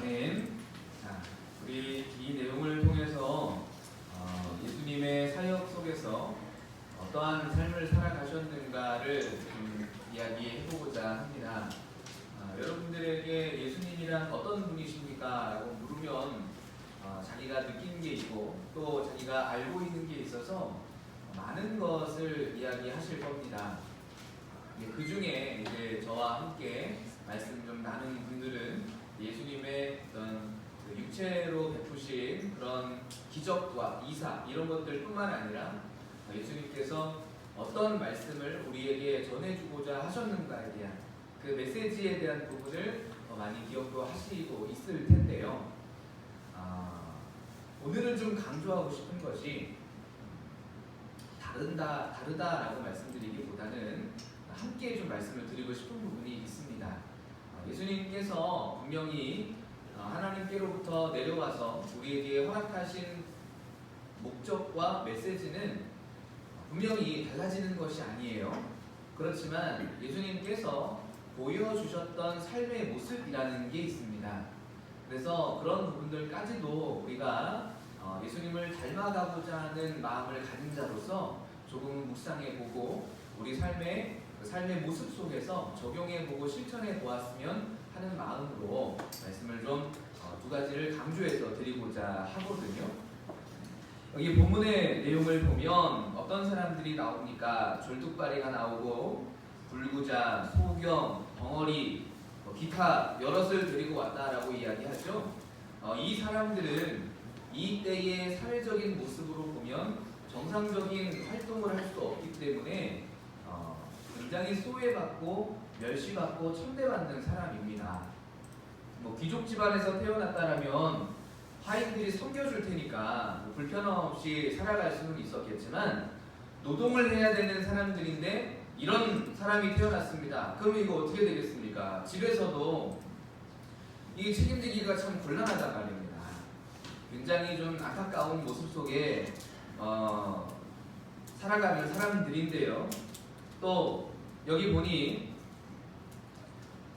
아멘. 자, 우리 이 내용을 통해서 예수님의 사역 속에서 어떠한 삶을 살아가셨는가를 좀 이야기해보고자 합니다. 여러분들에게 예수님이란 어떤 분이십니까? 라고 물으면 자기가 느끼는 게 있고 또 자기가 알고 있는 게 있어서 많은 것을 이야기하실 겁니다. 그 중에 이제 저와 함께 말씀 좀 나눈 분들은 예수님의 어떤 육체로 베푸신 그런 기적과 이사 이런 것들뿐만 아니라 예수님께서 어떤 말씀을 우리에게 전해주고자 하셨는가에 대한 그 메시지에 대한 부분을 많이 기억도 하시고 있을 텐데요. 오늘은 좀 강조하고 싶은 것이 다르다라고 말씀드리기보다는 함께 좀 말씀을 드리고 싶은 부분이 있습니다. 예수님께서 분명히 하나님께로부터 내려와서 우리에게 허락하신 목적과 메시지는 분명히 달라지는 것이 아니에요. 그렇지만 예수님께서 보여주셨던 삶의 모습이라는 게 있습니다. 그래서 그런 부분들까지도 우리가 예수님을 닮아가고자 하는 마음을 가진 자로서 조금 묵상해보고 우리 삶의 모습 속에서 적용해보고 실천해보았으면 하는 마음으로 말씀을 좀 두 가지를 강조해서 드리고자 하거든요. 여기 본문의 내용을 보면 어떤 사람들이 나옵니까? 졸뚝바리가 나오고 불구자, 소경, 벙어리, 기타 여럿을 데리고 왔다라고 이야기하죠. 이 사람들은 이 때의 사회적인 모습으로 보면 정상적인 활동을 할 수 없기 때문에 굉장히 소외받고 멸시받고 천대받는 사람입니다. 귀족 집안에서 태어났다라면 하인들이 섬겨줄 테니까 불편함 없이 살아갈 수는 있었겠지만 노동을 해야 되는 사람들인데 이런 사람이 태어났습니다. 그럼 이거 어떻게 되겠습니까? 집에서도 이게 책임지기가 참 곤란하단 말입니다. 굉장히 좀 안타까운 모습 속에 살아가는 사람들인데요. 또 여기 보니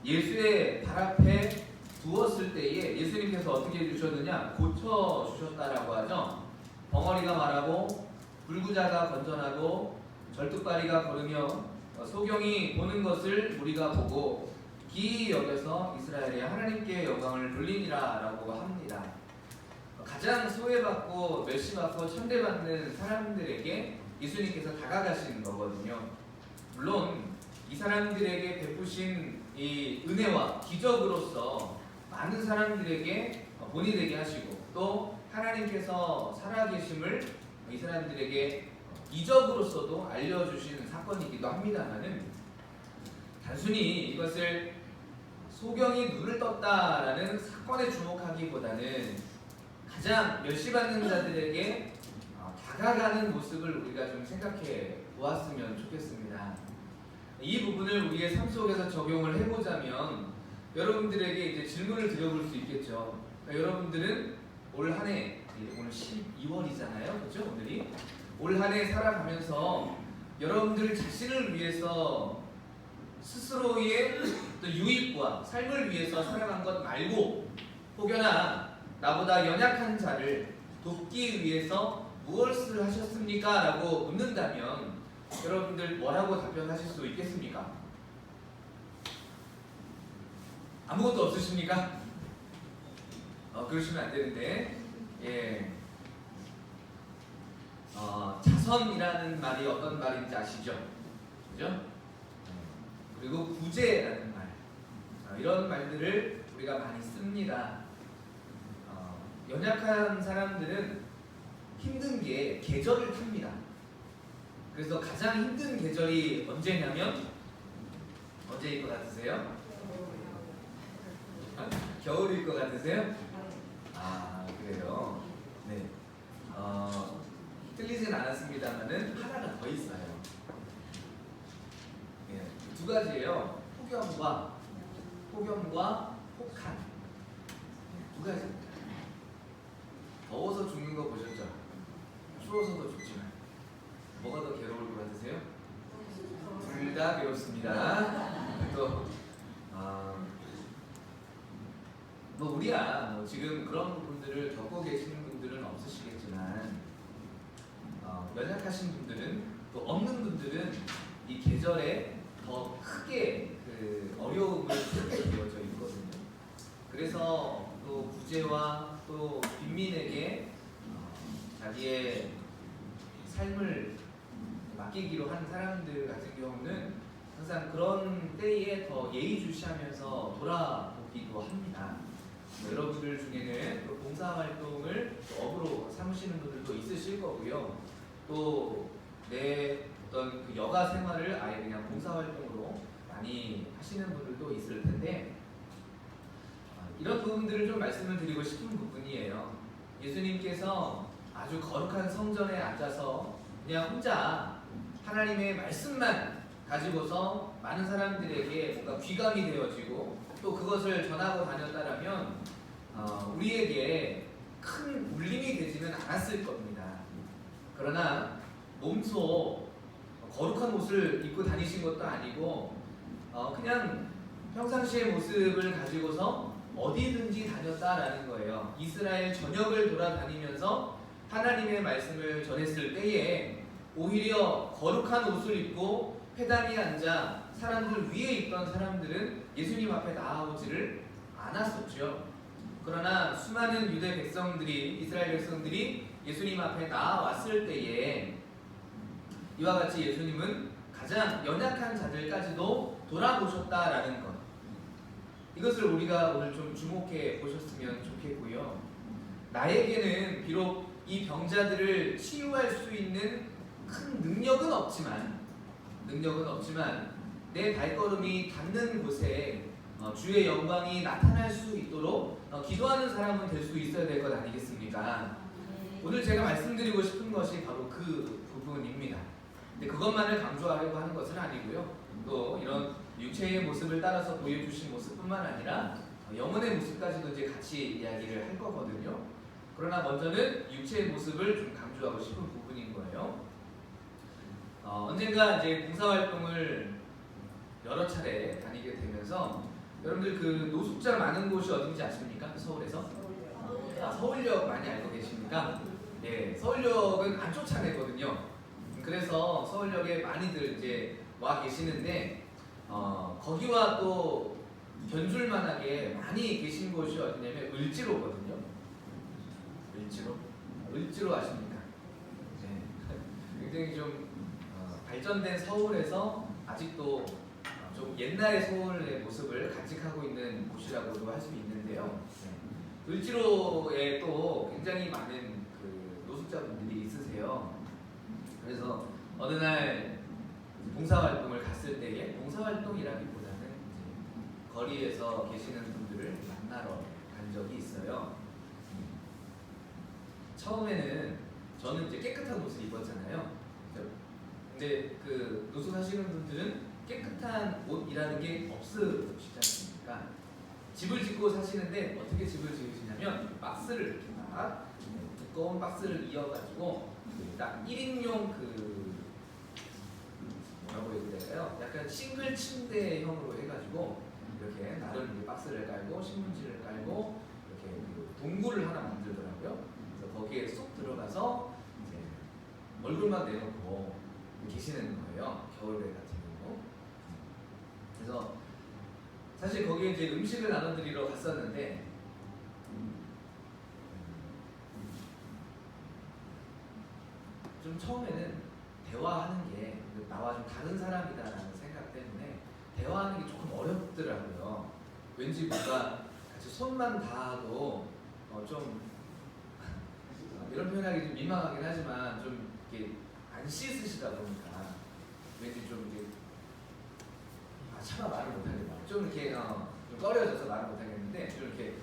예수의 발 앞에 두었을 때에 예수님께서 어떻게 해주셨느냐? 고쳐주셨다라고 하죠. 벙어리가 말하고 불구자가 건전하고 절뚝발이가 걸으며 소경이 보는 것을 우리가 보고 기이 여겨서 이스라엘의 하나님께 영광을 돌리니라 라고 합니다. 가장 소외받고 멸시받고 천대받는 사람들에게 예수님께서 다가가시는 거거든요. 물론 이 사람들에게 베푸신 이 은혜와 기적으로서 많은 사람들에게 본이 되게 하시고 또 하나님께서 살아계심을 이 사람들에게 이적으로서도 알려주시는 사건이기도 합니다만은 단순히 이것을 소경이 눈을 떴다라는 사건에 주목하기보다는 가장 멸시받는 자들에게 다가가는 모습을 우리가 좀 생각해 보았으면 좋겠습니다. 이 부분을 우리의 삶 속에서 적용을 해보자면 여러분들에게 이제 질문을 드려볼 수 있겠죠. 그러니까 여러분들은 올 한 해, 오늘 12월이잖아요. 그렇죠? 오늘이 올 한 해 살아가면서 여러분들 자신을 위해서 스스로의 또 유익과 삶을 위해서 살아간 것 말고 혹여나 나보다 연약한 자를 돕기 위해서 무엇을 하셨습니까? 라고 묻는다면 여러분들 뭐라고 답변하실 수 있겠습니까? 아무것도 없으십니까? 그러시면 안 되는데, 자선이라는 말이 어떤 말인지 아시죠? 그죠? 그리고 구제라는 말, 이런 말들을 우리가 많이 씁니다. 연약한 사람들은 힘든 게 계절을 탑니다. 그래서 가장 힘든 계절이 언제냐면 언제일 것 같으세요? 겨울일 것 같으세요? 그래요. 네. 틀리진 않았습니다만은 하나가 더 있어요. 두 가지예요. 폭염과 혹한. 두 가지입니다. 더워서 죽는 거 보셨죠? 추워서도 죽지만 뭐가 더 괴로울 것 같으세요? 둘 다 괴롭습니다. 또 뭐 우리야 뭐 지금 그런 부분들을 겪고 계시는 분들은 없으시겠지만 연약하신 분들은 또 없는 분들은 이 계절에 더 크게 그 어려움을 겪게 되어져 있거든요. 그래서 또 구제와 또 빈민에게 자기의 삶을 맡기기로 한 사람들 같은 경우는 항상 그런 때에 더 예의주시하면서 돌아보기도 합니다. 여러분들 중에는 또 봉사활동을 업으로 삼으시는 분들도 있으실 거고요. 또 내 어떤 그 여가 생활을 아예 그냥 봉사활동으로 많이 하시는 분들도 있을 텐데 이런 부분들을 좀 말씀을 드리고 싶은 부분이에요. 예수님께서 아주 거룩한 성전에 앉아서 그냥 혼자 하나님의 말씀만 가지고서 많은 사람들에게 뭔가 귀감이 되어지고 또 그것을 전하고 다녔다라면 우리에게 큰 울림이 되지는 않았을 겁니다. 그러나 몸소 거룩한 옷을 입고 다니신 것도 아니고 그냥 평상시의 모습을 가지고서 어디든지 다녔다라는 거예요. 이스라엘 전역을 돌아다니면서 하나님의 말씀을 전했을 때에 오히려 거룩한 옷을 입고 회당에 앉아 사람들 위에 있던 사람들은 예수님 앞에 나아오지를 않았었죠. 그러나 수많은 유대 백성들이, 이스라엘 백성들이 예수님 앞에 나아왔을 때에 이와 같이 예수님은 가장 연약한 자들까지도 돌아보셨다라는 것, 이것을 우리가 오늘 좀 주목해 보셨으면 좋겠고요. 나에게는 비록 이 병자들을 치유할 수 있는 큰 능력은 없지만 내 발걸음이 닿는 곳에 주의 영광이 나타날 수 있도록 기도하는 사람은 될 수 있어야 될 것 아니겠습니까? 오늘 제가 말씀드리고 싶은 것이 바로 그 부분입니다. 근데 그것만을 강조하려고 하는 것은 아니고요. 또 이런 육체의 모습을 따라서 보여주신 모습뿐만 아니라 영혼의 모습까지도 이제 같이 이야기를 할 거거든요. 그러나 먼저는 육체의 모습을 좀 강조하고 싶은 부분인 거예요. 언젠가 이제 봉사활동을 여러 차례 다니게 되면서 여러분들 그 노숙자 많은 곳이 어딘지 아십니까? 서울에서? 서울역 많이 알고 계십니까? 네, 서울역은 안 쫓아내거든요. 그래서 서울역에 많이들 이제 와 계시는데 거기와 또 견줄만하게 많이 계신 곳이 어디냐면 을지로거든요. 을지로 아십니까? 네. 굉장히 좀 발전된 서울에서 아직도 좀 옛날의 서울의 모습을 간직하고 있는 곳이라고도 할 수 있는데요. 네. 을지로에 또 굉장히 많은 그 노숙자분들이 있으세요. 그래서 어느 날 봉사활동을 갔을 때에, 봉사활동이라기보다는 이제 거리에서 계시는 분들을 만나러 간 적이 있어요. 처음에는 저는 이제 깨끗한 옷을 입었잖아요. 근데 그 노숙하시는 분들은 깨끗한 옷이라는 게 없으시지 않습니까? 집을 짓고 사시는데 어떻게 집을 지으시냐면 박스를 이렇게 막 두꺼운 박스를 이어가지고 딱 1인용 그 뭐라고 해야 될까요? 약간 싱글 침대형으로 해가지고 이렇게 나름 박스를 깔고 신문지를 깔고 이렇게 그 동굴을 하나 만들더라고요. 그래서 거기에 쏙 들어가서 이제 얼굴만 내놓고 계시는 거예요. 겨울에 같은 경우. 그래서 사실 거기에 이제 음식을 나눠드리러 갔었는데 좀 처음에는 대화하는 게 나와 좀 다른 사람이다라는 생각 때문에 대화하는 게 조금 어렵더라고요. 왠지 뭔가 같이 손만 닿아도 좀 이런 표현하기 좀 민망하긴 하지만 좀 이렇게 안 씻으시다 보니까 왠지 좀 이렇게 차마 말을 못하겠다. 좀 이렇게 좀 꺼려져서 말을 못하겠는데 좀 이렇게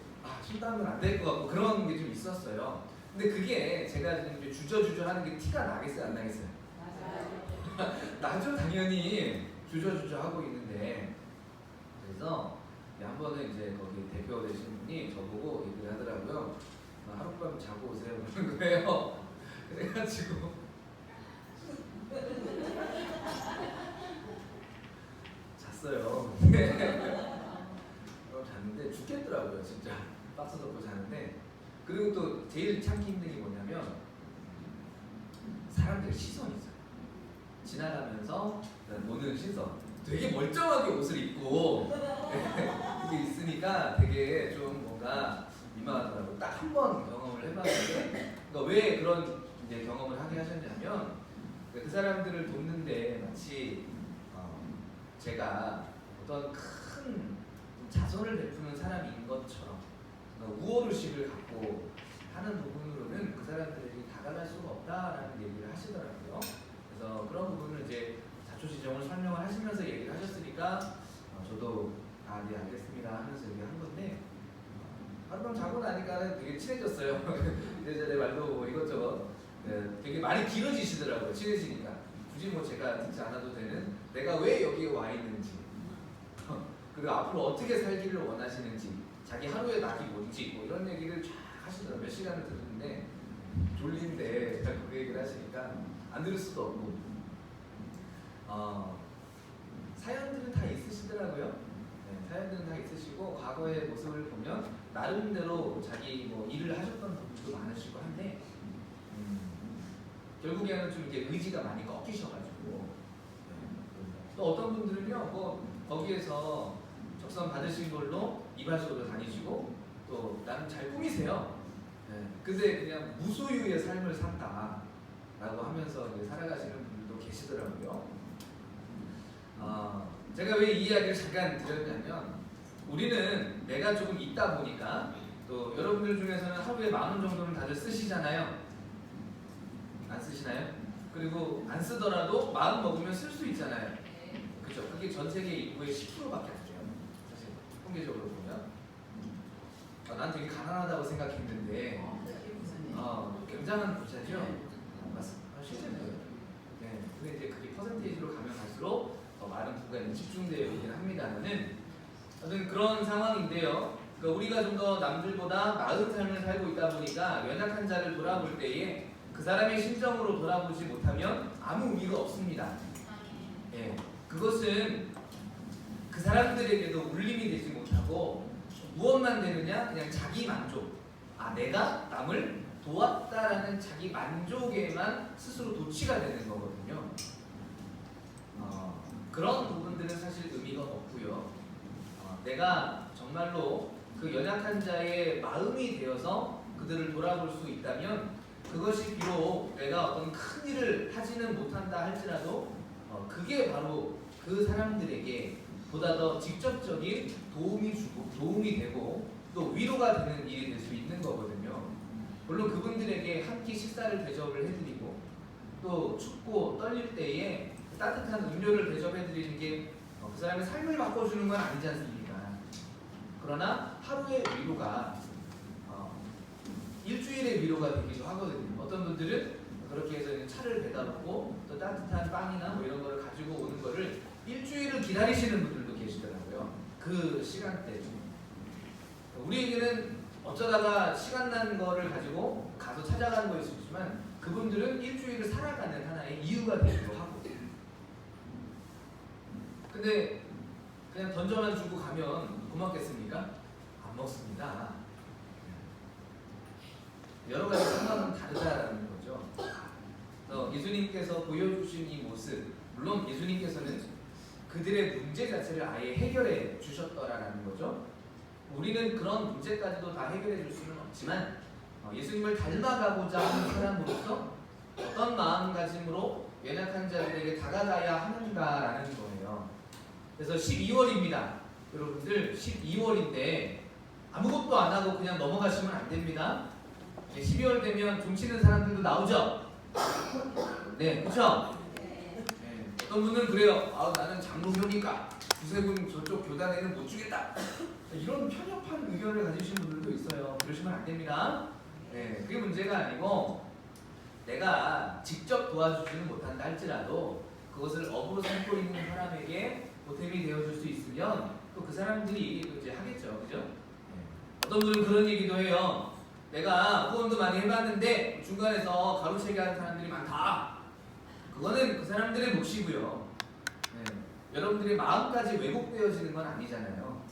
손 닿으면 안 될 것 같고 그런 게 좀 있었어요. 근데 그게 제가 지금 주저주저 하는 게 티가 나겠어요, 안 나겠어요? 맞아요. 나죠, 당연히 주저주저 하고 있는데. 그래서 한 번은 이제 거기 대표 되신 분이 저보고 얘기를 하더라고요. 하룻밤 자고 오세요 그러는 거예요. 그래가지고 잤어요. 잤는데 죽겠더라고요, 진짜. 박스 덮고 자는데, 그리고 또 제일 참기 힘든 게 뭐냐면 사람들의 시선이죠. 지나가면서 보는 시선. 되게 멀쩡하게 옷을 입고 이게 있으니까 되게 좀 뭔가 민망하더라고요. 딱 한 번 경험을 해봤는데, 그러니까 왜 그런 이제 경험을 하게 하셨냐면, 그 사람들을 돕는데 마치 제가 어떤 큰 자선을 베푸는 사람인 것처럼 우월의식을 갖고 하는 부분으로는 그 사람들에게 다가갈 수가 없다라는 얘기를 하시더라고요. 그래서 그런 부분을 이제 자초지종을 설명을 하시면서 얘기를 하셨으니까 저도 네 알겠습니다 하면서 얘기한 건데, 하룻밤 자고 나니까 되게 친해졌어요. 이래저래 말도 뭐 이것저것 되게 말이 길어지시더라고요. 친해지니까 굳이 뭐 제가 듣지 않아도 되는 내가 왜 여기에 와 있는지, 그리고 앞으로 어떻게 살기를 원하시는지, 자기 하루의 낙이 뭔지 뭐 이런 얘기를 쫙 하시더라고요. 몇 시간을 들었는데 졸린데 그 얘기를 하시니까 안 들을 수도 없고, 사연들은 다 있으시더라고요. 네, 사연들은 다 있으시고 과거의 모습을 보면 나름대로 자기 뭐 일을 하셨던 분들도 많으시고 한데, 결국에는 좀 이제 의지가 많이 꺾이셔가지고, 또 어떤 분들은요 뭐 거기에서 적성 받으신 걸로 이발소로 다니시고 또 나름 잘 꾸미세요. 근데 그냥 무소유의 삶을 산다라고 하면서 이제 살아가시는 분들도 계시더라고요. 제가 왜 이 이야기를 잠깐 드렸냐면, 우리는 내가 조금 있다 보니까, 또 여러분들 중에서는 하루에 10,000원 정도는 다들 쓰시잖아요. 안 쓰시나요? 그리고 안 쓰더라도 마음 먹으면 쓸 수 있잖아요. 그죠? 그게 전 세계 인구의 10%밖에 안 돼요. 사실 통계적으로 보면. 난 되게 가난하다고 생각했는데 굉장한 부자죠. 맞습니다. 실제로요. 네. 근데 이제 그게 퍼센테이지로 가면 갈수록 더 많은 부분이 집중되어 있긴 합니다만은, 어떤 그런 상황인데요. 그러니까 우리가 좀 더 남들보다 나은 삶을 살고 있다 보니까 연약한 자를 돌아볼 때에 그 사람의 심정으로 돌아보지 못하면 아무 의미가 없습니다. 예, 그것은 그 사람들에게도 울림이 되지 못하고 무엇만 되느냐? 그냥 자기 만족. 내가 남을 도왔다라는 자기 만족에만 스스로 도취가 되는 거거든요. 그런 부분들은 사실 의미가 없고요. 내가 정말로 그 연약한 자의 마음이 되어서 그들을 돌아볼 수 있다면, 그것이 비록 내가 어떤 큰 일을 하지는 못한다 할지라도 그게 바로 그 사람들에게 보다 더 직접적인 도움이 되고 또 위로가 되는 일이 될 수 있는 거거든요. 물론 그분들에게 한 끼 식사를 대접을 해드리고, 또 춥고 떨릴 때에 따뜻한 음료를 대접해드리는 게 그 사람의 삶을 바꿔주는 건 아니지 않습니까? 그러나 하루의 위로가 일주일의 위로가 되기도 하거든요. 어떤 분들은 그렇게 해서 차를 배달하고 또 따뜻한 빵이나 뭐 이런 거를 가지고 오는 거를 일주일을 기다리시는 분들도 계시더라고요. 그 시간대. 우리에게는 어쩌다가 시간 난 거를 가지고 가서 찾아가는 거일 수 있지만, 그분들은 일주일을 살아가는 하나의 이유가 되기도 하고. 근데 그냥 던져만 주고 가면 고맙겠습니까? 안 먹습니다. 여러 가지 상황은 다르다라는 거죠. 그래서 예수님께서 보여주신 이 모습, 물론 예수님께서는 그들의 문제 자체를 아예 해결해 주셨더라라는 거죠. 우리는 그런 문제까지도 다 해결해 줄 수는 없지만, 예수님을 닮아가고자 하는 사람으로서 어떤 마음가짐으로 연약한 자들에게 다가가야 하는가라는 거예요. 그래서 12월입니다. 여러분들 12월인데 아무것도 안 하고 그냥 넘어가시면 안 됩니다. 12월 되면 좀 치는 사람들도 나오죠? 네, 그렇죠? 네. 어떤 분은 그래요. 나는 장로교니까 구세군 저쪽 교단에는 못 주겠다. 이런 편협한 의견을 가지신 분들도 있어요. 그러시면 안 됩니다. 네, 그게 문제가 아니고, 내가 직접 도와주지는 못한다 할지라도 그것을 업으로 삼고 있는 사람에게 보탬이 되어줄 수 있으면 또 그 사람들이 또 이제 하겠죠, 그죠? 네. 어떤 분은 그런 얘기도 해요. 내가 후원도 많이 해봤는데 중간에서 가로채기 하는 사람들이 많다. 그거는 그 사람들의 몫이고요. 네. 여러분들의 마음까지 왜곡되어지는 건 아니잖아요.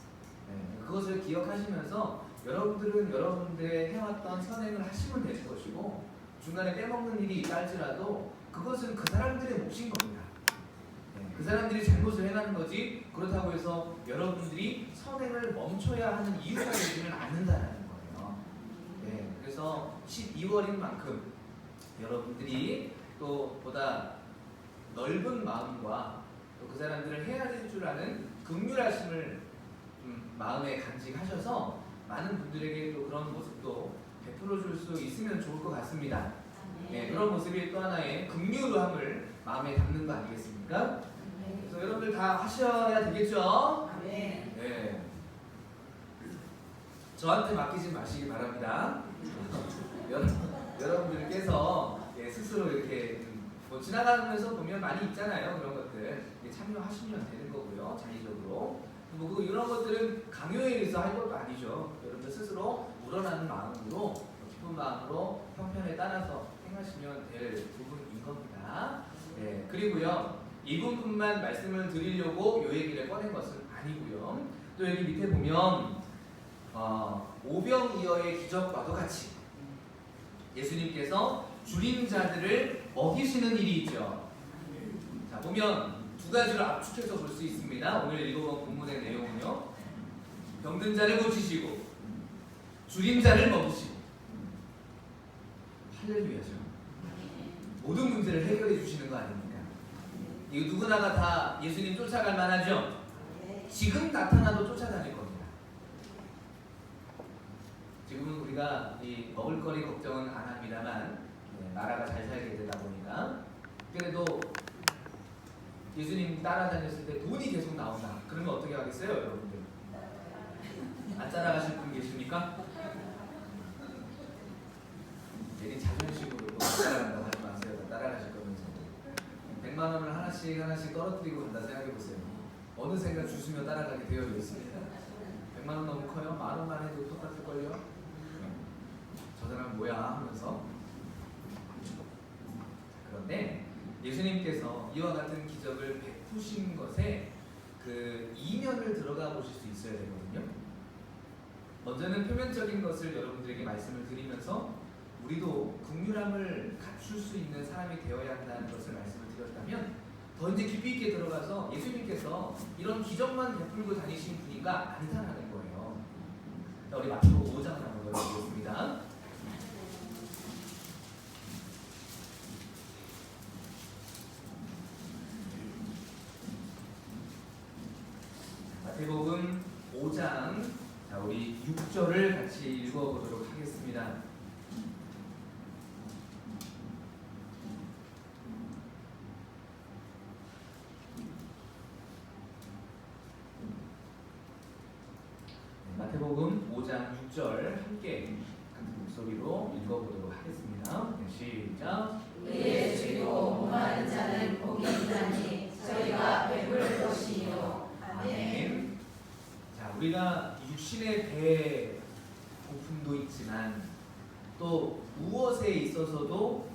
네. 그것을 기억하시면서 여러분들은 여러분들의 해왔던 선행을 하시면 되는 것이고 중간에 빼먹는 일이 있다 할지라도 그것은 그 사람들의 몫인 겁니다. 그 사람들이 잘못을 행하는 거지 그렇다고 해서 여러분들이 선행을 멈춰야 하는 이유가 되지는 않는다는 거예요. 그래서 12월인 만큼 여러분들이 또 보다 넓은 마음과 또 그 사람들을 헤아릴 줄 아는 긍휼하심을 마음에 간직하셔서 많은 분들에게 또 그런 모습도 베풀어 줄 수 있으면 좋을 것 같습니다. 그런 모습이 또 하나의 긍휼함을 마음에 담는 거 아니겠습니까? 그래서 여러분들 다 하셔야 되겠죠? 네. 저한테 맡기지 마시기 바랍니다. 여러분들께서 스스로 이렇게 뭐 지나가면서 보면 많이 있잖아요. 그런 것들 참여하시면 되는 거고요. 자의적으로. 뭐 이런 것들은 강요에 의해서 할 것도 아니죠. 여러분들 스스로 우러나는 마음으로 기쁜 마음으로 형편에 따라서 행하시면 될 부분인 겁니다. 그리고요. 이분뿐만 말씀을 드리려고 이 얘기를 꺼낸 것은 아니고요. 또 여기 밑에 보면 오병이어의 기적과도 같이 예수님께서 줄인 자들을 먹이시는 일이 있죠. 자, 보면 두 가지로 압축해서 볼 수 있습니다. 오늘 읽어본 본문의 내용은요. 병든 자를 고치시고 줄인 자를 먹이시고 할렐루야죠. 모든 문제를 해결해 주시는 거 아닙니까? 이거 누구나가 다 예수님 쫓아갈 만하죠? 지금 나타나도 쫓아다닐 겁니다. 지금은 우리가 이 먹을거리 걱정은 안 합니다만 나라가 잘 살게 되다 보니까 그래도 예수님 따라다녔을 때 돈이 계속 나온다. 그러면 어떻게 하겠어요, 여러분들? 안 따라가실 분 계십니까? 괜히 자존심으로 따라간다고 하지 마세요. 따라가실 거면서 100만 원을 하나씩 떨어뜨리고 간다 생각해보세요. 어느샌가 주시며 따라가게 되어 있습니다. 100만 원 너무 커요? 만 원만 해도 똑같을걸요? 저 사람 뭐야? 하면서. 그런데 예수님께서 이와 같은 기적을 베푸신 것에 그 이면을 들어가 보실 수 있어야 되거든요. 먼저는 표면적인 것을 여러분들에게 말씀을 드리면서 우리도 긍휼함을 갖출 수 있는 사람이 되어야 한다는 것을 말씀을 드렸다면 더 이제 깊이 있게 들어가서 예수님께서 이런 기적만 베풀고 다니신 분인가 아니다라는 거예요. 자, 우리 마태복음 5장 한번 읽어보겠습니다. 마태복음 5장, 자, 우리 6절을 같이 읽어보도록 하겠습니다. 마태복음 5장 6절 함께 같은 목소리로 읽어보도록 하겠습니다. 시작. 우리의 주이고 목마른 자는 복이 있나니 저희가 배부를 것이요. 아멘. 자, 우리가 육신의 배 고픔도 있지만 또 무엇에 있어서도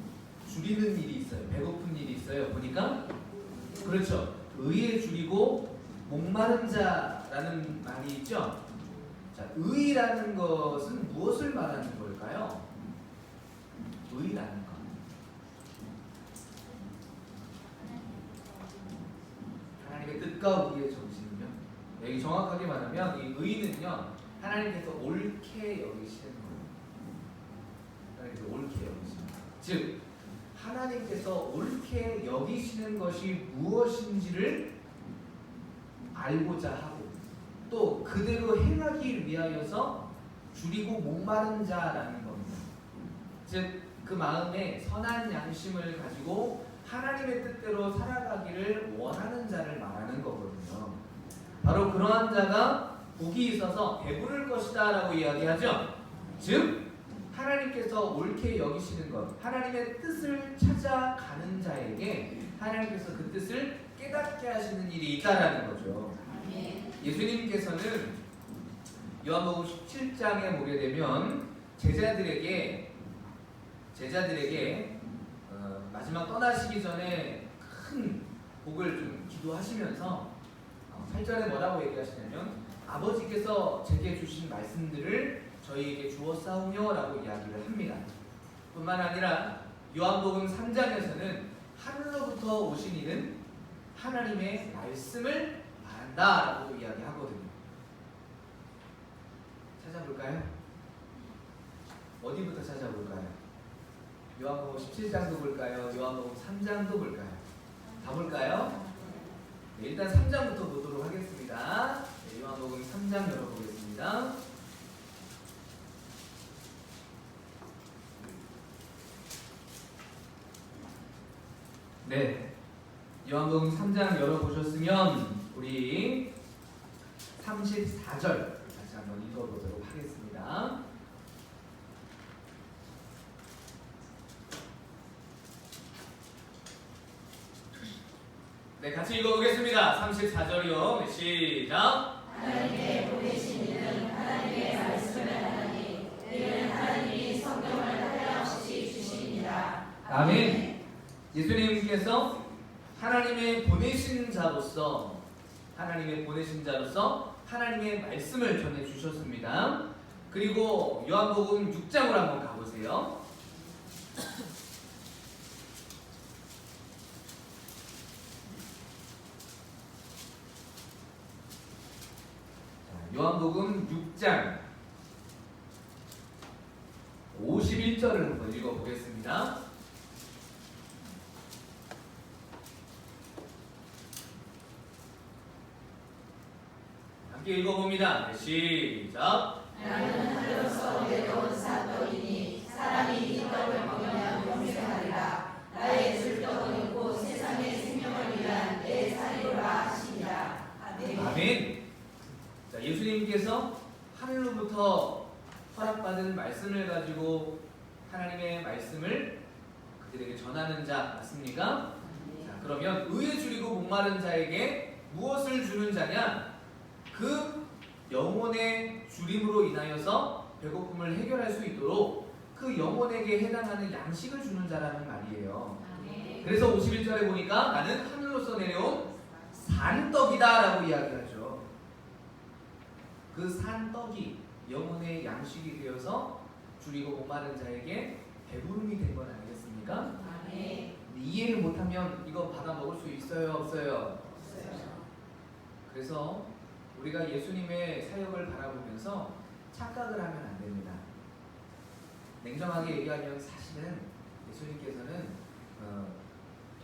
줄이는 일이 있어요. 배고픈 일이 있어요. 보니까 그렇죠. 의에 줄이고 목마른 자라는 말이 있죠. 자, 의라는 것은 무엇을 말하는 걸까요? 의라는 것. 하나님의 뜻과 우리의 정신은요. 여기 정확하게 말하면 이 의는요. 하나님께서 옳게 여기시는 거예요. 하나님께서 옳게 여기시는 거예요. 즉 하나님께서 옳게 여기시는 것이 무엇인지를 알고자 하고 또 그대로 행하기 위하여서 줄이고 목마른 자라는 겁니다. 즉 그 마음에 선한 양심을 가지고 하나님의 뜻대로 살아가기를 원하는 자를 말하는 거거든요. 바로 그러한 자가 복이 있어서 배부를 것이다 라고 이야기하죠. 즉 하나님께서 옳게 여기시는 것, 하나님의 뜻을 찾아가는 자에게 하나님께서 그 뜻을 깨닫게 하시는 일이 있다라는 거죠. 예수님께서는 요한복음 17장에 보게 되면 제자들에게 마지막 떠나시기 전에 큰 복을 좀 기도하시면서 8절에 뭐라고 얘기하시냐면 아버지께서 제게 주신 말씀들을 저희에게 주었사오며라고 이야기를 합니다. 뿐만 아니라 요한복음 3장에서는 하늘로부터 오신 이는 하나님의 말씀을 말한다라고 이야기하거든요. 찾아볼까요? 어디부터 찾아볼까요? 요한복음 17장도 볼까요? 요한복음 3장도 볼까요? 다 볼까요? 네, 일단 3장부터 보도록 하겠습니다. 네, 요한복음 3장 열어보겠습니다. 네, 요한복음 3장 열어보셨으면 우리 34절 다시 한번 읽어보도록 하겠습니다. 네, 같이 읽어보겠습니다. 34절이요. 시작. 하나님의 보내신 이는 하나님의 말씀을 하나니 이는 하나님이 성경을 하나없이 주시니라. 아멘. 예수님께서 하나님의 보내신 자로서 하나님의 말씀을 전해 주셨습니다. 그리고 요한복음 6장으로 한번 가보세요. 요한복음 6장 51절을 한번 읽어보겠습니다. 함께 읽어봅니다. 네, 시작. 나는 하늘로서 내려온 사도이니 사람이 이 떡을 먹으면 영생하리라. 나의 줄 떡은 있고 세상의 생명을 위한 내 살이로라 하시니라. 아멘. 자, 예수님께서 하늘로부터 허락받은 말씀을 가지고 하나님의 말씀을 그들에게 전하는 자 맞습니까? 자, 그러면 의에 줄이고 목마른 자에게 무엇을 주는 자냐? 그 영혼의 줄임으로 인하여서 배고픔을 해결할 수 있도록 그 영혼에게 해당하는 양식을 주는 자라는 말이에요. 그래서 51절에 보니까 나는 하늘로서 내려온 산떡이다 라고 이야기하죠. 그 산떡이 영혼의 양식이 되어서 줄이고 목마른 자에게 배부름이 된 건 아니겠습니까? 이해를 못하면 이거 받아 먹을 수 있어요? 없어요? 그래서 우리가 예수님의 사역을 바라보면서 착각을 하면 안 됩니다. 냉정하게 얘기하면 사실은 예수님께서는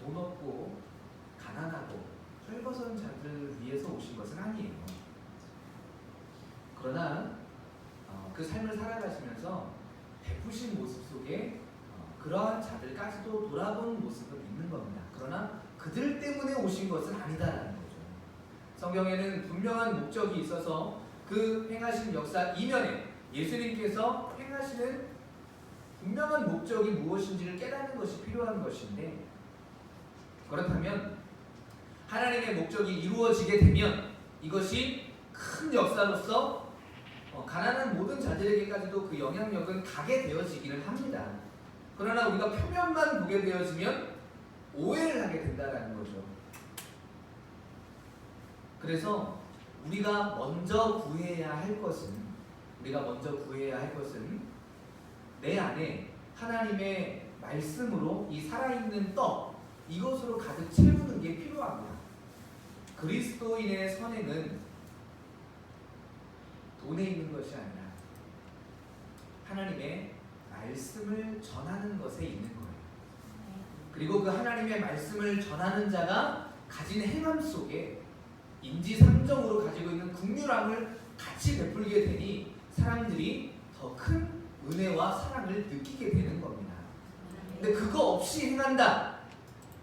돈 없고 가난하고 헐벗은 자들을 위해서 오신 것은 아니에요. 그러나 그 삶을 살아가시면서 베푸신 모습 속에 그러한 자들까지도 돌아본 모습은 있는 겁니다. 그러나 그들 때문에 오신 것은 아니다라는 거죠. 성경에는 분명한 목적이 있어서 그 행하신 역사 이면에 예수님께서 행하시는 분명한 목적이 무엇인지를 깨닫는 것이 필요한 것인데, 그렇다면 하나님의 목적이 이루어지게 되면 이것이 큰 역사로서 가난한 모든 자들에게까지도 그 영향력은 가게 되어지기는 합니다. 그러나 우리가 표면만 보게 되어지면 오해를 하게 된다는 거죠. 그래서 우리가 먼저 구해야 할 것은 내 안에 하나님의 말씀으로 이 살아있는 떡, 이것으로 가득 채우는 게 필요합니다. 그리스도인의 선행은 돈에 있는 것이 아니라 하나님의 말씀을 전하는 것에 있는 거예요. 그리고 그 하나님의 말씀을 전하는 자가 가진 행함 속에 인지상정으로 가지고 있는 긍휼함을 같이 베풀게 되니 사람들이 더 큰 은혜와 사랑을 느끼게 되는 겁니다. 근데 그거 없이 행한다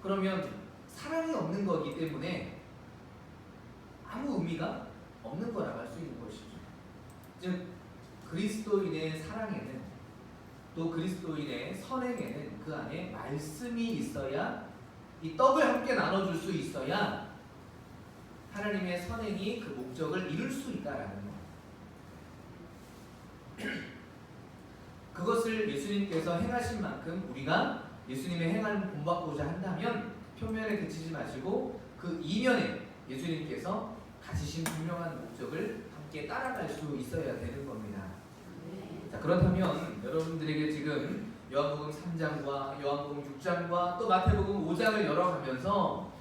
그러면 사랑이 없는 거기 때문에 아무 의미가 없는 거라고 할 수 있는 것이죠. 즉 그리스도인의 사랑에는, 또 그리스도인의 선행에는 그 안에 말씀이 있어야, 이 떡을 함께 나눠줄 수 있어야 하나님의 선행이 그 목적을 이룰 수 있다라는 거예요. 그것을 예수님께서 행하신 만큼 우리가 예수님의 행함을 본받고자 한다면 표면에 그치지 마시고 그 이면에 예수님께서 가지신 분명한 목적을 함께 따라갈 수 있어야 되는 겁니다. 자, 그렇다면 여러분들에게 지금 요한복음 3장과 요한복음 6장과 또 마태복음 5장을 열어가면서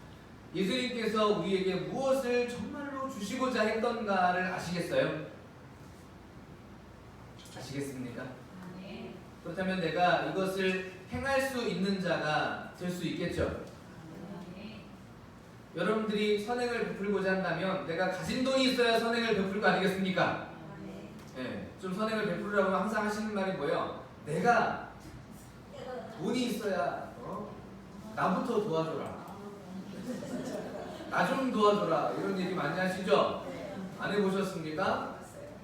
예수님께서 우리에게 무엇을 정말로 주시고자 했던가를 아시겠어요? 아시겠습니까? 그렇다면 내가 이것을 행할 수 있는 자가 될 수 있겠죠? 여러분들이 선행을 베풀고자 한다면 내가 가진 돈이 있어야 선행을 베풀 거 아니겠습니까? 네, 좀 선행을 베풀으라고 항상 하시는 말이 뭐예요? 내가 돈이 있어야 나부터 도와줘라. 나 좀 도와줘라. 이런 얘기 많이 하시죠? 안 해보셨습니까?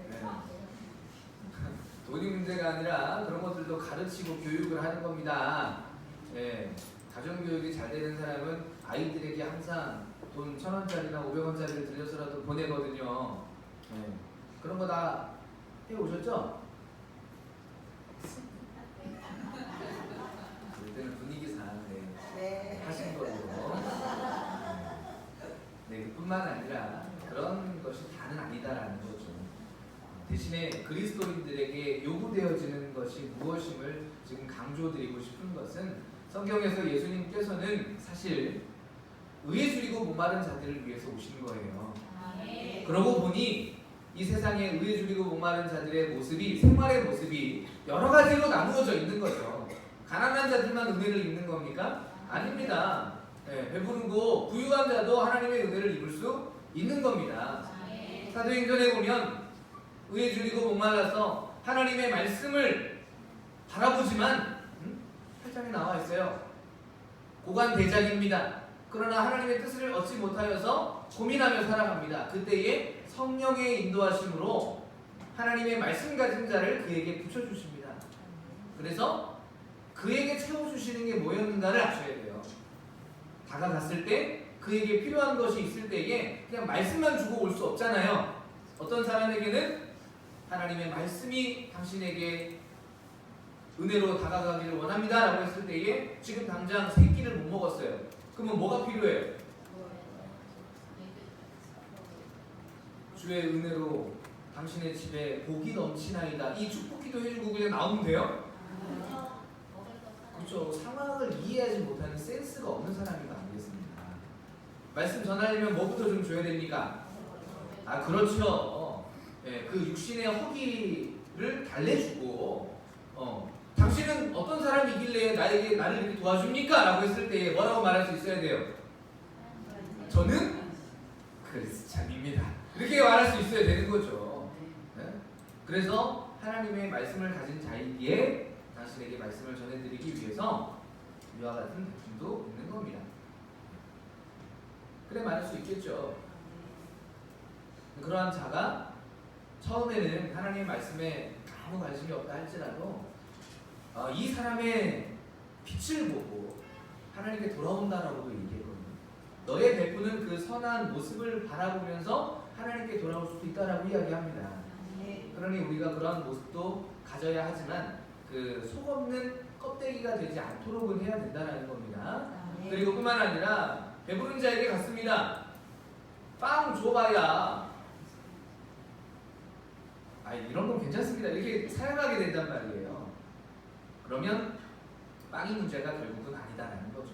네. 돈이 문제가 아니라 그런 것들도 가르치고 교육을 하는 겁니다. 네. 가정교육이 잘 되는 사람은 아이들에게 항상 돈 1,000원짜리나 500원짜리를 들려서라도 보내거든요. 네. 그런 거 다 해오셨죠? 그때는 분위기상 하신 걸로. 네, 그뿐만 아니라 그런 것이 다는 아니다라는 거죠. 대신에 그리스도인들에게 요구되어지는 것이 무엇임을 지금 강조드리고 싶은 것은 성경에서 예수님께서는 사실 의에 줄이고 목마른 자들을 위해서 오신 거예요. 그러고 보니 이 세상에 의에 줄이고 목마른 자들의 모습이, 생활의 모습이 여러 가지로 나누어져 있는 거죠. 가난한 자들만 은혜를 입는 겁니까? 아닙니다. 네, 배부르고 부유한 자도 하나님의 은혜를 입을 수 있는 겁니다. 사도행전에 보면 의에 줄이고 목말라서 하나님의 말씀을 바라보지만 8장에 나와 있어요. 고관대작입니다. 그러나 하나님의 뜻을 얻지 못하여서 고민하며 살아갑니다. 그때에 성령의 인도하심으로 하나님의 말씀 가진 자를 그에게 붙여주십니다. 그래서 그에게 채워주시는 게 뭐였는가를 아셔야 돼요. 다가갔을 때 그에게 필요한 것이 있을 때에 그냥 말씀만 주고 올 수 없잖아요. 어떤 사람에게는 하나님의 말씀이 당신에게 은혜로 다가가기를 원합니다 라고 했을 때에 지금 당장 세 끼를 못 먹었어요. 그러면 뭐가 필요해요? 주의 은혜로 당신의 집에 복이 넘치나이다. 이 축복기도 해주고 그냥 나오면 돼요? 그렇죠. 상황을 이해하지 못하는 센스가 없는 사람이 아니겠습니까? 말씀 전하려면 뭐부터 좀 줘야 됩니까? 아, 그렇죠. 네, 그 육신의 허기를 달래주고 당신은 어떤 사람이길래 나를 이렇게 도와줍니까? 라고 했을 때 뭐라고 말할 수 있어야 돼요? 저는 크리스찬입니다. 이렇게 말할 수 있어야 되는 거죠. 네? 그래서 하나님의 말씀을 가진 자이기에 당신에게 말씀을 전해드리기 위해서 이와 같은 백신도 있는 겁니다. 그래 말할 수 있겠죠. 그러한 자가 처음에는 하나님의 말씀에 아무 관심이 없다 할지라도 이 사람의 빛을 보고 하나님께 돌아온다라고도 얘기했거든요. 너의 베푸는 그 선한 모습을 바라보면서 하나님께 돌아올 수도 있다라고 이야기합니다. 그러니 우리가 그러한 모습도 가져야 하지만 그 속없는 껍데기가 되지 않도록은 해야 된다는 겁니다. 그리고 뿐만 아니라 배부른 자에게 갔습니다. 빵 줘봐야 이런 건 괜찮습니다. 이렇게 사용하게 된단 말이에요. 그러면 빵이 문제가 결국은 아니다라는 거죠.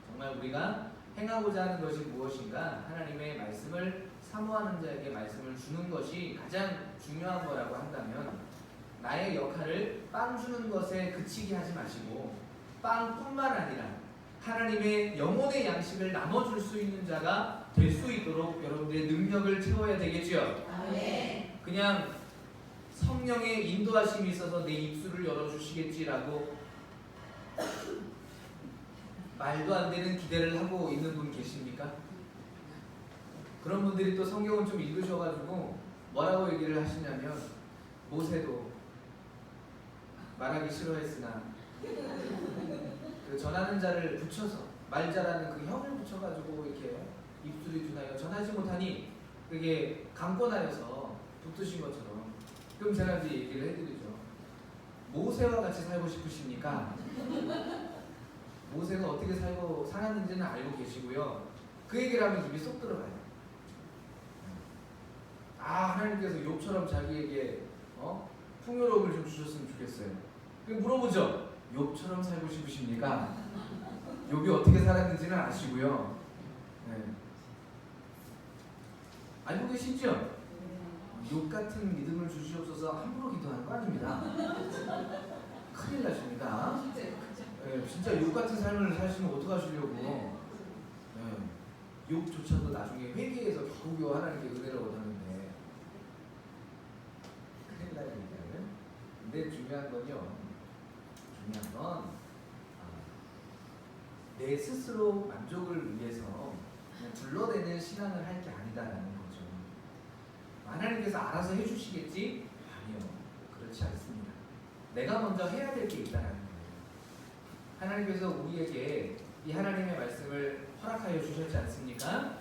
정말 우리가 행하고자 하는 것이 무엇인가 하나님의 말씀을 사모하는 자에게 말씀을 주는 것이 가장 중요한 거라고 한다면 나의 역할을 빵 주는 것에 그치게 하지 마시고 빵뿐만 아니라 하나님의 영혼의 양식을 나눠줄 수 있는 자가 될 수 있도록 여러분들의 능력을 채워야 되겠죠. 그냥 성령의 인도하심이 있어서 내 입술을 열어주시겠지라고 말도 안 되는 기대를 하고 있는 분 계십니까? 그런 분들이 또 성경을 좀 읽으셔가지고 뭐라고 얘기를 하시냐면 모세도 말하기 싫어했으나 그 전하는 자를 붙여서 말 잘하는 그 형을 붙여가지고 이렇게 입술이 둔하여 전하지 못하니 그게 강권하여서 붙으신 것처럼. 그럼 제가 이제 얘기를 해드리죠. 모세와 같이 살고 싶으십니까? 모세가 어떻게 살고 살았는지는 알고 계시고요. 그 얘기를 하면 입이 쏙 들어가요. 하나님께서 욥처럼 자기에게 풍요로움을 좀 주셨으면 좋겠어요. 물어보죠. 욥처럼 살고 싶으십니까? 욥이 어떻게 살았는지는 아시고요. 네. 알고 계시죠? 욥 같은 믿음을 주시옵소서 함부로 기도하는 거 아닙니다. 큰일 나십니다. 네, 진짜 욥 같은 삶을 사시면 어떡하시려고. 네. 욥조차도 나중에 회개해서 겨우겨우 하나님께 은혜를 얻었는데 큰일 나니까요. 근데 중요한 건요. 중요한 건 내 스스로 만족을 위해서 그냥 둘러대는 신앙을 할 게 아니다라는 거죠. 하나님께서 알아서 해주시겠지? 아니요. 그렇지 않습니다. 내가 먼저 해야 될 게 있다는 거예요. 하나님께서 우리에게 이 하나님의 말씀을 허락하여 주셨지 않습니까?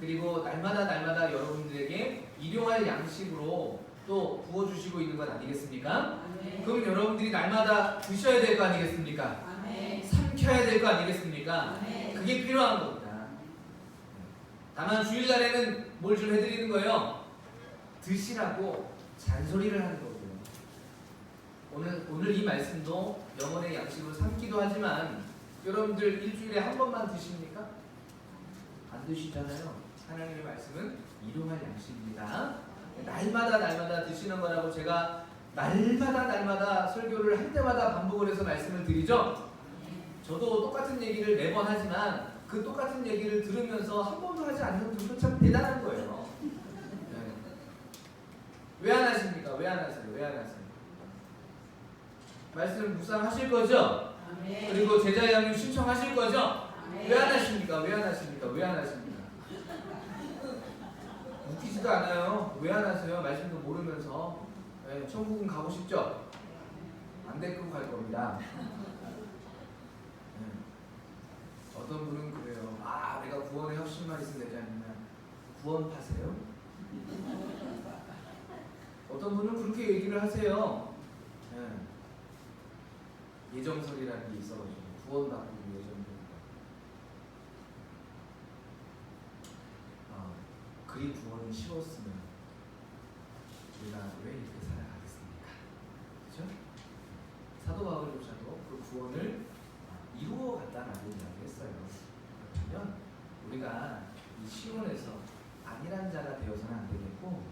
그리고 날마다 여러분들에게 일용할 양식으로 또 부어주시고 있는 것 아니겠습니까? 아멘. 그럼 여러분들이 날마다 드셔야 될 거 아니겠습니까? 아멘. 삼켜야 될 거 아니겠습니까? 아멘. 그게 필요한 겁니다. 다만 주일날에는 뭘 좀 해드리는 거예요? 드시라고 잔소리를 하는 거고요. 오늘 이 말씀도 영혼의 양식으로 삼기도 하지만 여러분들 일주일에 한 번만 드십니까? 안 드시잖아요. 하나님의 말씀은 일용할 양식입니다. 날마다 드시는 거라고 제가 날마다 설교를 할 때마다 반복을 해서 말씀을 드리죠. 저도 똑같은 얘기를 매번 하지만 그 똑같은 얘기를 들으면서 한 번도 하지 않는 분도 참 대단한 거예요. 네. 왜 안 하십니까? 왜 안 하세요? 말씀 묵상하실 거죠? 아멘. 그리고 제자 양육 신청하실 거죠? 아멘. 왜 안 하십니까? 웃기지도 않아요. 왜 안 하세요? 말씀도 모르면서. 네, 천국은 가고 싶죠? 안 데리고 갈 겁니다. 네. 어떤 분은 그래요. 내가 구원에 혁신만 있으면 되지 않느냐. 구원 파세요? 어떤 분은 그렇게 얘기를 하세요. 네. 예정설이라는 게 있어가지고 구원받고 예정설. 그리 구원이 쉬웠으면 우리가 왜 이렇게 살아가겠습니까? 그렇죠? 사도 바울조차도 그 구원을 이루어갔다라고 이야기했어요. 그렇다면 우리가 이 시온에서 안일한 자가 되어서는 안 되겠고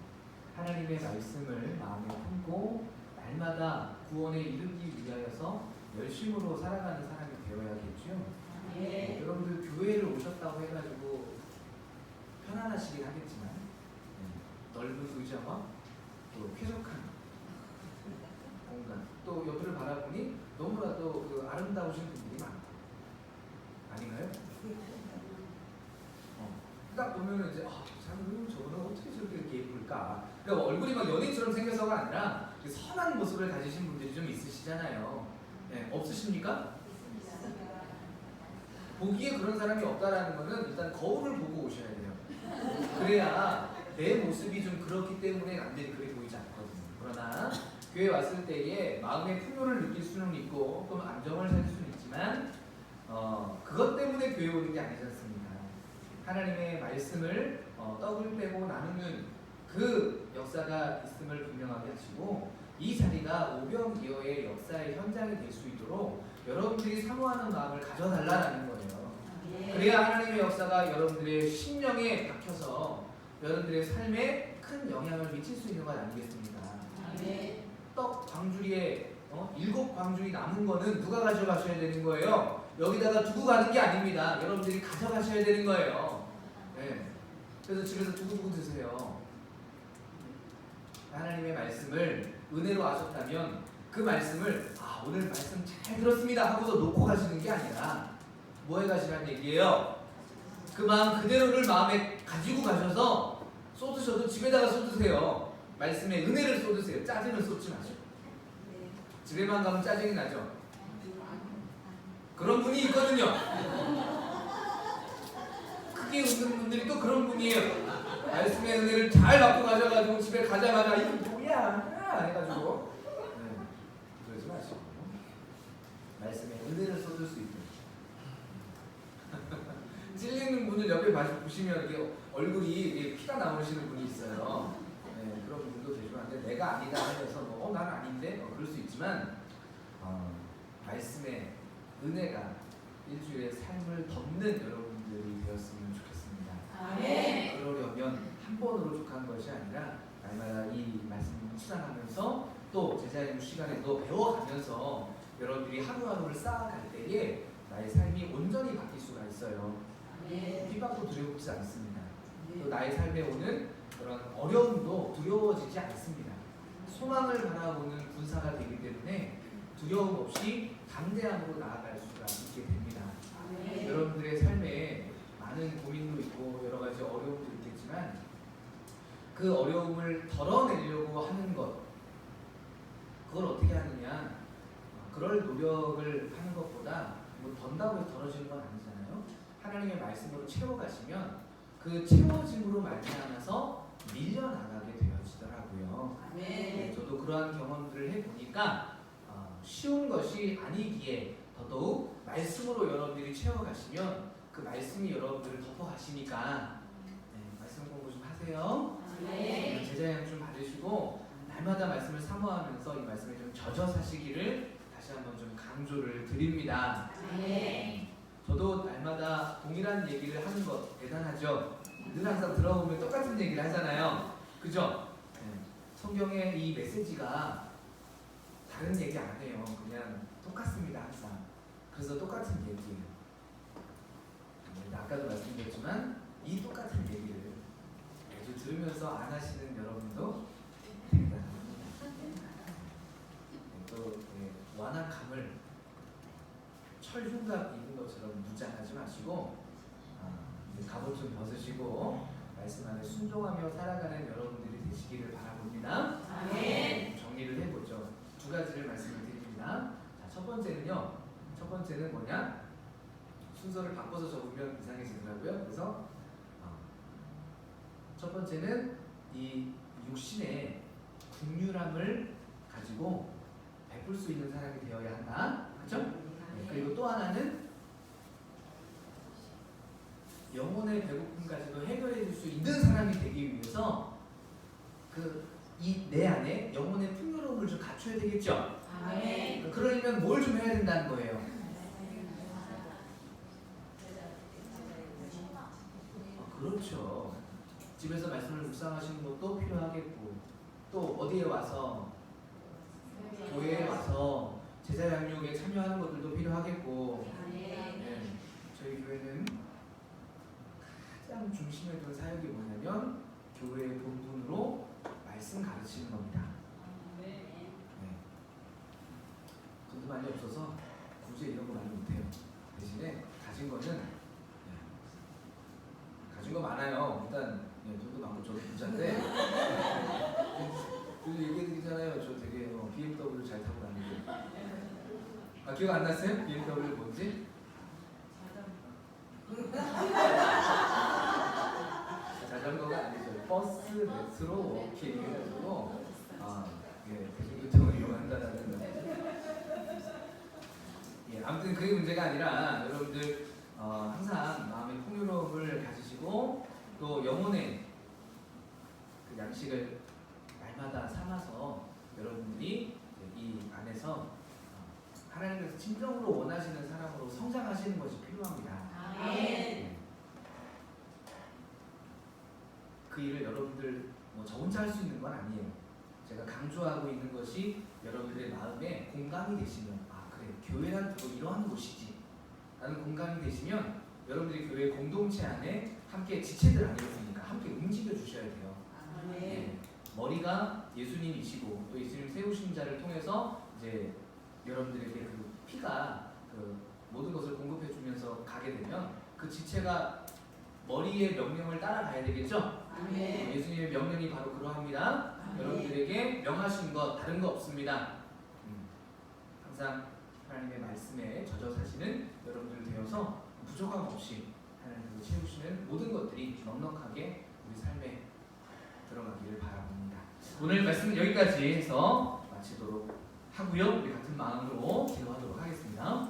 하나님의 말씀을 마음에 품고 날마다 구원에 이르기 위하여서 열심으로 살아가는 사람이 되어야겠죠. 예. 여러분들 교회를 오셨다고 해가지고 편안하시긴 하겠지만 넓은 의자와 또 쾌적한 공간 또 옆을 바라보니 너무나도 그 아름다우신 분들이 많고 아닌가요? 딱 보면은 이제 참 저분은 어떻게 저렇게 이렇게 예쁠까? 그러니까 얼굴이 막 연예인처럼 생겨서가 아니라 선한 모습을 가지신 분들이 좀 있으시잖아요. 네, 없으십니까? 보기에 그런 사람이 없다라는 거는 일단 거울을 보고 오셔야 돼요. 그래야 내 모습이 좀 그렇기 때문에 남들이 그래 보이지 않거든요. 그러나 교회 왔을 때에 마음의 풍요를 느낄 수는 있고 또 안정을 찾을 수는 있지만 그것 때문에 교회 오는 게 아니지 않습니까? 하나님의 말씀을 떡을 떼고 나누는 그 역사가 있음을 분명하게 하시고 이 자리가 오병이어의 역사의 현장이 될 수 있도록 여러분들이 사모하는 마음을 가져달라는 거예요. 그래야 하나님의 역사가 여러분들의 심령에 박혀서 여러분들의 삶에 큰 영향을 미칠 수 있는 것 아니겠습니까? 떡 광주리에 7광주리 남은 거는 누가 가져가셔야 되는 거예요? 여기다가 두고 가는 게 아닙니다. 여러분들이 가져가셔야 되는 거예요. 네. 그래서 집에서 두고두고 드세요. 하나님의 말씀을 은혜로 아셨다면 그 말씀을 오늘 말씀 잘 들었습니다 하고서 놓고 가시는 게 아니라 뭐해 가시라는 얘기예요? 그 마음 그대로를 마음에 가지고 가셔서 쏟으셔도 집에다가 쏟으세요. 말씀에 은혜를 쏟으세요. 짜증을 쏟지 마시고. 집에만 가면 짜증이 나죠? 그런 분이 있거든요. 크게 웃는 분들이 또 그런 분이에요. 말씀의 은혜를 잘 받고 가셔가지고 집에 가자마자 이게 뭐야 해가지고 그러지 마시고 말씀에 은혜를 쏟을 수 있도록 찔리는 분을 옆에 보시면 이게 얼굴이 피가 나오시는 분이 있어요. 그런 분도 계시고 한데 내가 아니다 하면서 난 아닌데 그럴 수 있지만 말씀의 은혜가 일주일의 삶을 덮는 여러분들이 되었으면 좋겠습니다. 아멘. 그러려면 한 번으로 족한 것이 아니라 날마다 이 말씀을 묵상하면서 또 제자의 시간에도 배워가면서 여러분들이 하루하루를 쌓아갈 때에 나의 삶이 온전히 바뀔 수가 있어요. 핍박도 두려우지 않습니다. 또 나의 삶에 오는 그런 어려움도 두려워지지 않습니다. 소망을 바라보는 군사가 되기 때문에 두려움 없이 담대함으로 나아갈 수가 있게 됩니다. 여러분들의 삶에 많은 고민도 있고 여러 가지 어려움도 있겠지만 그 어려움을 덜어내려고 하는 것, 그걸 어떻게 하느냐? 그럴 노력을 하는 것보다 뭐 던다고 해서 덜어지는 건 아니잖아요. 하나님의 말씀으로 채워가시면 그 채워짐으로 말미암아서 밀려나가게 되어지더라고요. 네, 저도 그러한 경험들을 해보니까 쉬운 것이 아니기에 더더욱 말씀으로 여러분들이 채워가시면 그 말씀이 여러분들을 덮어가시니까 말씀 공부 좀 하세요. 제자양 좀 받으시고 날마다 말씀을 사모하면서 이 말씀에 좀 젖어 사시기를 다시 한번 좀 강조를 드립니다. 저도 날마다 동일한 얘기를 하는 것 대단하죠. 늘 항상 들어보면 똑같은 얘기를 하잖아요. 그죠? 성경의 이 메시지가 다른 얘기 안 해요. 그냥 똑같습니다. 항상. 그래서 똑같은 얘기예요. 아까도 말씀드렸지만 이 똑같은 얘기를 매주 들으면서 안 하시는 여러분도 대단합니다. 또 완악함을 철흉갑 입은 것처럼 무장하지 마시고 갑옷 좀 벗으시고 말씀 안에 순종하며 살아가는 여러분들이 되시기를 바라봅니다. 정리를 해보죠. 두 가지를 말씀을 드립니다. 자, 첫 번째는 뭐냐? 순서를 바꿔서 적으면 이상해지더라고요. 그래서 첫 번째는 이 육신의 긍휼함을 가지고 베풀 수 있는 사람이 되어야 한다. 그렇죠? 그리고 또 하나는 영혼의 배고픔까지도 해결해 줄 수 있는 사람이 되기 위해서 이 내 안에 영혼의 풍요로움을 좀 갖춰야 되겠죠. 그러려면 뭘 좀 해야 된다는 거예요. 그렇죠. 집에서 말씀을 묵상하시는 것도 필요하겠고 또 어디에 와서 교회에 와서 제자 양육에 참여하는 것들도 필요하겠고 저희 교회는 가장 중심에 둔 사역이 뭐냐면 교회의 본분으로 말씀 가르치는 겁니다. 돈도 많이 없어서 굳이 이런 거 많이 못해요. 대신에 가진 거 많아요. 일단 돈도 많고 저도 부자인데 그래도 얘기해드리잖아요. 저 되게 BMW 잘 타고 다니고. 기억 안 났어요? BMW 뭔지? 자전거가 아니죠. 버스, 메트로, 워킹 해가지고 대중교통을 이용한다는 거. 아무튼 그게 문제가 아니라 여러분들 항상 마음의 풍요로움을 가지시고 또 영혼의 그 양식을 날마다 삼아서 여러분들이 이 안에서 하나님께서 진정으로 원하시는 사람으로 성장하시는 것이 필요합니다. 그 일을 여러분들 저 혼자 할 수 있는 건 아니에요. 제가 강조하고 있는 것이 여러분들의 마음에 공감이 되시면 그래 교회란 또 이러한 곳이지 라는 공감이 되시면 여러분들이 교회 공동체 안에 함께 지체들 아니겠습니까? 함께 움직여 주셔야 돼요. 머리가 예수님이시고 또 예수님 세우신 자를 통해서 이제 여러분들에게 그 피가 그 모든 것을 공급해 주면서 가게 되면 그 지체가 머리의 명령을 따라가야 되겠죠? 예수님의 명령이 바로 그러합니다. 여러분들에게 명하신 것 다른 거 없습니다. 항상 하나님의 말씀에 젖어 사시는 여러분들 되어서 부족함 없이 하나님께서 채우시는 모든 것들이 넉넉하게 우리 삶에 들어가기를 바라봅니다. 오늘 말씀은 여기까지 해서 마치도록 하고요. 우리 같은 마음으로 기도하도록 하겠습니다.